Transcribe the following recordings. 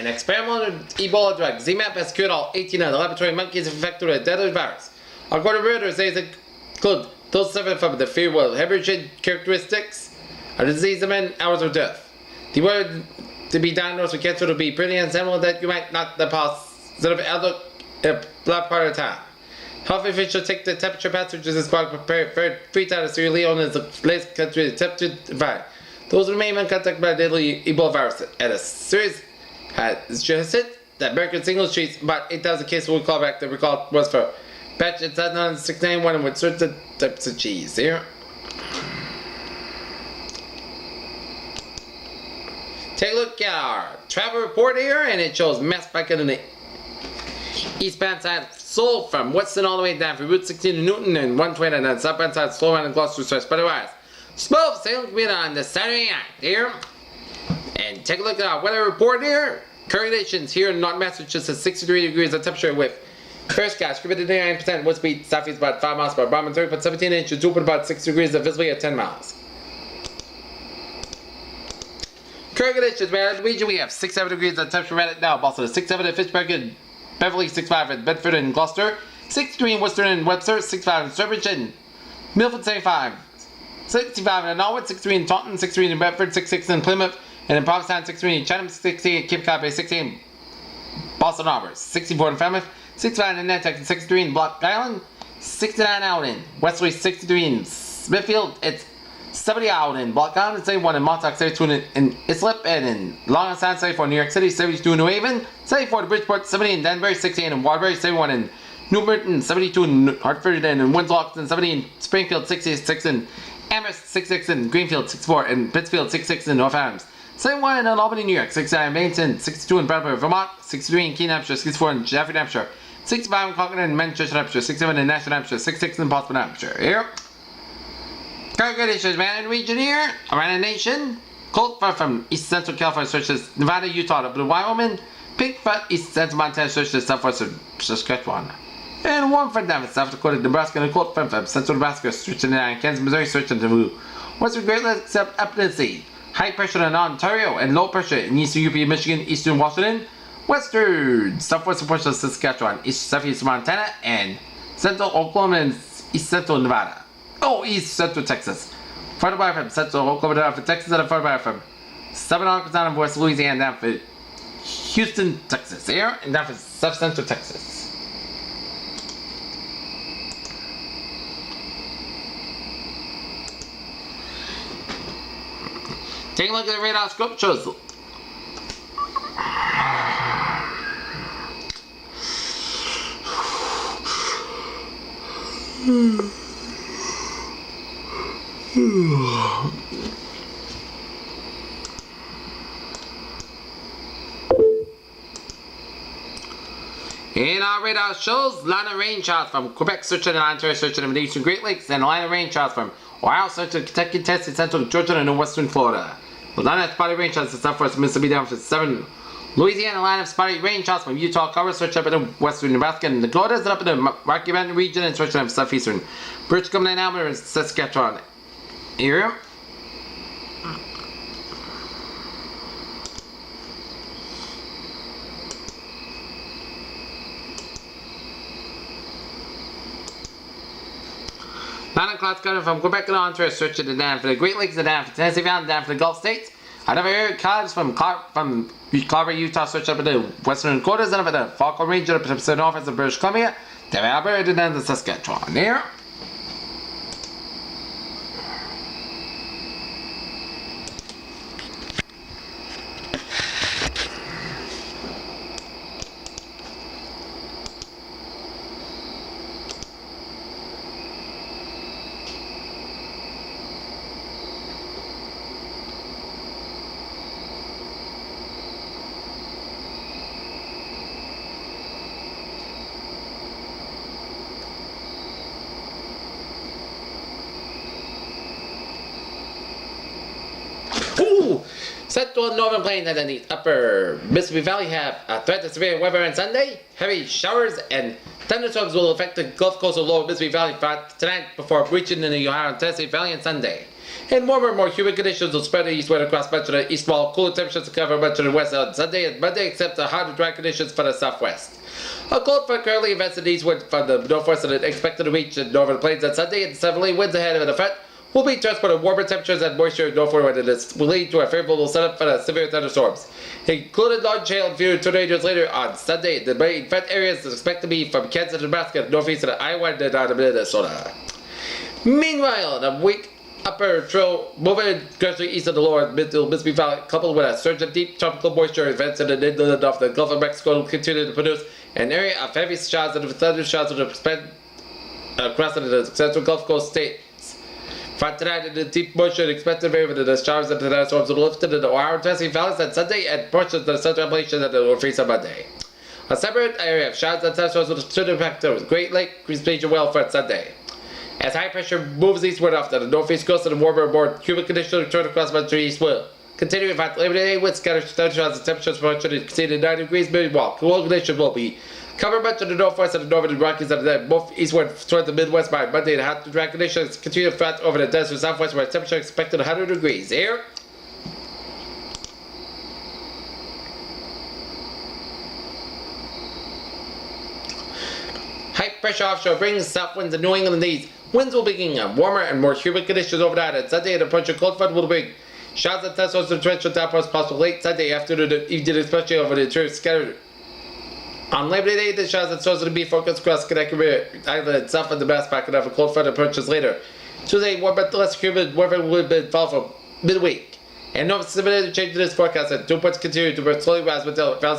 An experimental Ebola drug, ZMapp, has cured all 18 of the laboratory monkeys infected with a deadly virus. According to Reuters, they include those suffering from the fearful hemorrhagic characteristics of the disease within hours of death. The word to be diagnosed with cancer will be pretty unsettling that you might not deposit outlook in a black part of the time. Health officials take the temperature passages in squad prepared for 3 times Sierra Leone is the latest country with temperature divide. Those remain untouched by the deadly Ebola virus at a series has suggested that American single streets about 8,000 cases will call back. The recall was for batch at 691 with certain types of cheese. Here. Take a look at our travel report here, and it shows mass spike in the eastbound side of Seoul from Weston all the way down from Route 16 to Newton and 120 on the southbound side slow down and Gloucester Stretch. But otherwise, smooth sailing will be on the Saturday night here. And take a look at our weather report here. Current conditions here in North Massachusetts, 63 degrees of temperature with fair skies, 59% wind speed, southeast about 5 miles per hour, 30.17 inches, dew point about 6 degrees, and visibly at 10 miles. Current conditions, man, in the region we have 67 degrees of temperature right now. Boston is 67 at Fitchburg and Beverly, 65 at Bedford and Gloucester, 63 in Worcester and Webster, 65 in Sturbridge and Milford, 75. 65 in Norwood, 63 in Taunton, 63 in Bedford, 66 in Plymouth, and in Provincetown, 63 in Chatham, 60 in Cape Cod Bay, 60 in Boston Harbor, 64 in Falmouth, 65 in Nantucket, 63 in Block Island, 69 out in Westerly, 63 in Smithfield, it's 70 out in Block Island, 71 in Montauk, 72 in Islip, and in Long Island, 74 in New York City, 72 in New Haven, 74 in Bridgeport, 70 in Danbury, 68 in Waterbury, 71 in New Britain, 72 in Hartford and in Winslow, 70 in Springfield, 66 in Amherst, 66 in Greenfield, 64 in Pittsfield, 66 in North Adams, 71 in Albany, New York, 69 in Bennington, 62 in Bradford, Vermont, 63 in Keene, Hampshire, 64 in Jaffrey, Hampshire, 65 in Concord and Manchester, Hampshire, 67 in Nashville, Hampshire, 66 in Portsmouth, Hampshire. Here. Current conditions, man, in region here, around the nation. Cold front from east central California, such as Nevada, Utah, up to Wyoming. Pink front east central Montana, such as southwestern Saskatchewan. And warm front down in South Dakota, Nebraska, and a cold front from central Nebraska, stretching down Kansas, Missouri, stretching to western Great Lakes, up to the sea. High pressure in Ontario and low pressure in eastern UP, Michigan, eastern Washington, western southwestern portion of Saskatchewan, east southeast Montana, and central Oklahoma and east central Nevada. Oh, east central Texas. Further by from central Oklahoma down for Texas, and further by from southern Arkansas and west Louisiana down for Houston, Texas. Here and down for south central Texas. Take a look at the radar scope shows. And our radar shows line of rain charts from Quebec, searching and Ontario, searching the eastern Great Lakes, and a line of rain charts from Ohio, searching Kentucky, Tennessee, central Georgia, and western Florida. The line of spotty rain charts in southwest Mississippi down for 7. Louisiana, line of spotty rain charts from Utah, cover, search up in western Nebraska and Dakotas, and up in the Rocky Mountain region, and searching up southeastern British Columbia and Alberta and Saskatchewan area. Line of clouds coming from Quebec and Ontario, searching it down for the Great Lakes and down for Tennessee Valley, down for the Gulf States. Another area clouds from Carver, Utah, search up in the western Dakotas, and up in the Falcon region, up in the Pacific Northwest of British Columbia, down Alberta, and down to Saskatchewan. There. Central and northern plains and the upper Mississippi Valley have a threat to severe weather on Sunday. Heavy showers and thunderstorms will affect the Gulf Coast of lower Mississippi Valley tonight before reaching in the Ohio and Tennessee Valley on Sunday. And warmer, more humid conditions will spread eastward across much of the east wall. Cooler temperatures to cover much of the west on Sunday and Monday, except the hot and dry conditions for the southwest. A cold front currently advancing eastward from the northwest and expected to reach the northern plains on Sunday, and southerly winds ahead of the front will be transported warmer temperatures and moisture northward, and this will lead to a favorable setup for the severe thunderstorms, including large hail and fewer tornadoes later on Sunday. The main front areas is expected to be from Kansas to Nebraska, northeast of Iowa, and down to Minnesota. Meanwhile, the weak upper trail moving gradually east of the lower Mississippi Valley, coupled with a surge of deep tropical moisture events in the inland of the Gulf of Mexico, will continue to produce an area of heavy showers and thunder showers that will spread across the central Gulf Coast states. From tonight, the deep moisture expected to vary the showers and thunderstorms will lift into the Ohio and Tennessee valleys on Sunday and portions of the central Appalachian that will freeze on Monday. A separate area of showers and thunderstorms will soon impact the Great Lake region well for Sunday. As high pressure moves eastward off the northeast coast and the warmer, more humid conditions return across much of the east will continue to Labor Day with scattered thunderstorms and temperatures approaching exceeding 90 degrees. Meanwhile, cool conditions will be covered much of the northwest and the northern Rockies and then both eastward towards the Midwest by Monday. The hot and dry conditions continue to flat over the desert southwest where temperature expected 100 degrees. Here. High pressure offshore brings south winds in New England, and these winds will begin warmer and more humid conditions overnight. And Sunday, an approaching cold front will bring showers and thunderstorms and torrential downpours possible late Sunday afternoon and evening, especially over the interior scattered. On Labor Day, the showers and storms will be focused across Connecticut Island and south of the Mass back and have a cold front approaches later. Tuesday, warm but less humid, warmer will be fall from midweek. And no similar change in this forecast, and 2 points continue to slowly rise until around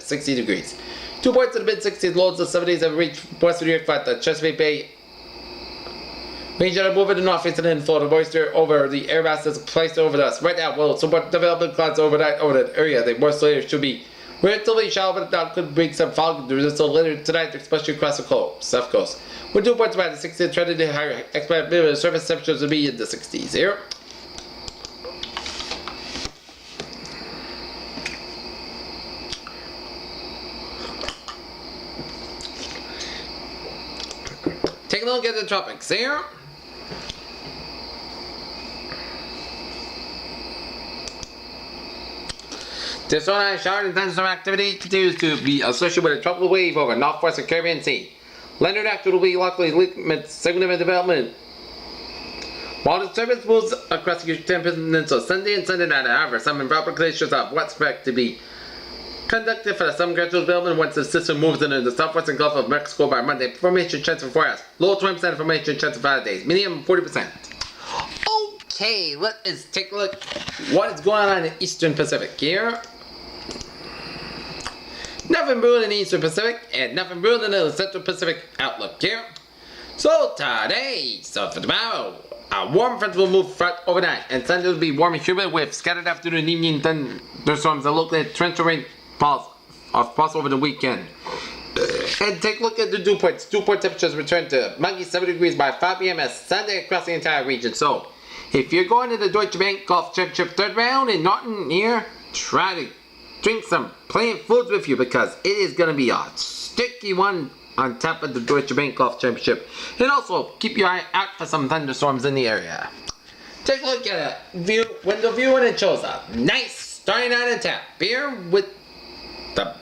60 degrees. 2 points in the mid-60s, lows in the 70s have reached western New York flat. The Chesapeake Bay region are moving to northeast and in Florida. Moisture over the air mass is placed over us. Right now, will somewhat developing clouds overnight over the area. The moisture later should be relatively shallow, but now could bring some fog drizzle later tonight, especially across the south coast. With 2 points around the 60s, trending to higher expected surface temperatures will be in the 60s. Here. Take a look at the tropics here. This one shower and thunderstorm activity continues to be associated with a tropical wave over northwestern Caribbean Sea. Landward activity will be likely to limit significant development. While the disturbance moves across the Yucatan Peninsula Sunday and Sunday night, however, some improper conditions are what's expected to be conducted for some gradual development once the system moves into the southwestern Gulf of Mexico by Monday. Formation chance for 4 hours. Low 20% formation chance for 5 days. Medium 40%. Okay, let us take a look what is going on in the Eastern Pacific here. Nothing brewing in the Eastern Pacific and nothing brewing in the Central Pacific outlook here. So today, so for tomorrow, a warm front will move front overnight and Sunday will be warm and humid with scattered afternoon and evening thunderstorms and local torrential rain falls over the weekend. And take a look at the dew points. Dew point temperatures return to muggy 70 degrees by 5 p.m. as Sunday across the entire region. So, if you're going to the Deutsche Bank Golf Championship third round in Norton here, try to drink some plain foods with you because it is going to be a sticky one on top of the Deutsche Bank Golf Championship. And also, keep your eye out for some thunderstorms in the area. Take a look at a window view and it shows a nice starry night in tap here with the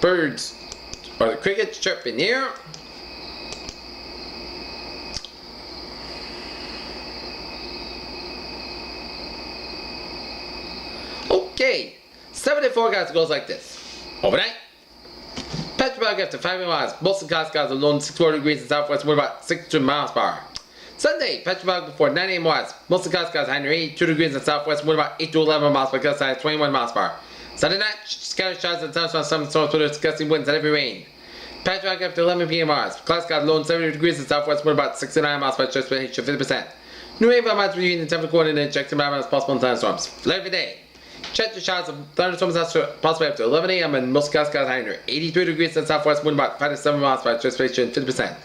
birds or the crickets chirping here. Okay, 7-day forecast goes like this. Overnight, Petrobras after 5 miles, most of the skies alone 64 degrees in southwest, wind about 62 miles per hour. Sunday, Petrobras before 9 a.m. was, most of the skies 182 degrees in southwest, wind about 8 to 11 miles per hour, 21 miles per hour. Sunday night, scattered showers and thunderstorms, some storms with gusty winds and heavy rain. Petrobras after 11 p.m. hours, clouds skies alone 70 degrees in southwest, wind about 69 miles per hour, precipitation 50%. New rainfall amounts between the 10 coordinate injected by possible thunderstorms. Every day. Check the showers of thunderstorms possibly after 11 a.m. and most skies 183 degrees in southwest, wind about 5 to 7 miles per hour, precipitation 50%.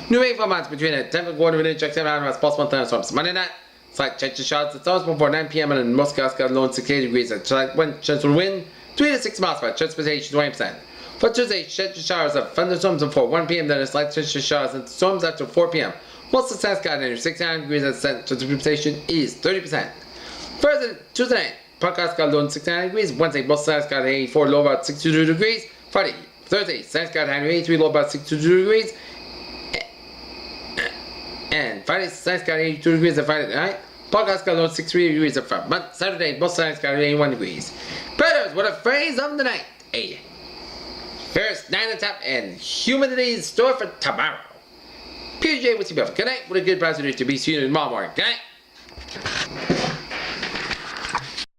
New rainfall amounts between the 10 coordinate injected by possible thunderstorms. Monday night, slight check the showers of thunderstorms before 9 p.m. and most skies alone 68 degrees and slight gentle wind 3 to 6 miles per hour, precipitation 20%. For Tuesday, check the showers of thunderstorms before 1 p.m. then a slight chance of showers and storms after 4 p.m. Whilst the sun is cloudy and 69 degrees at central precipitation is 30%. Thursday, Tuesday night, podcast cloudy low 69 degrees. Wednesday, both sun is cloudy 84, low about 62 degrees. Friday, Thursday, sun is cloudy 83, low about 62 degrees. And Friday, sun is cloudy 82 degrees at Friday night. Podcast cloudy low 63 degrees at Friday. Month, Saturday, both sun is cloudy 81 degrees. Predators, what a phrase of the night. A first 9 on top and humidity in store for tomorrow. PJ with you, good night. What a good positive to be seen tomorrow morning. Good night.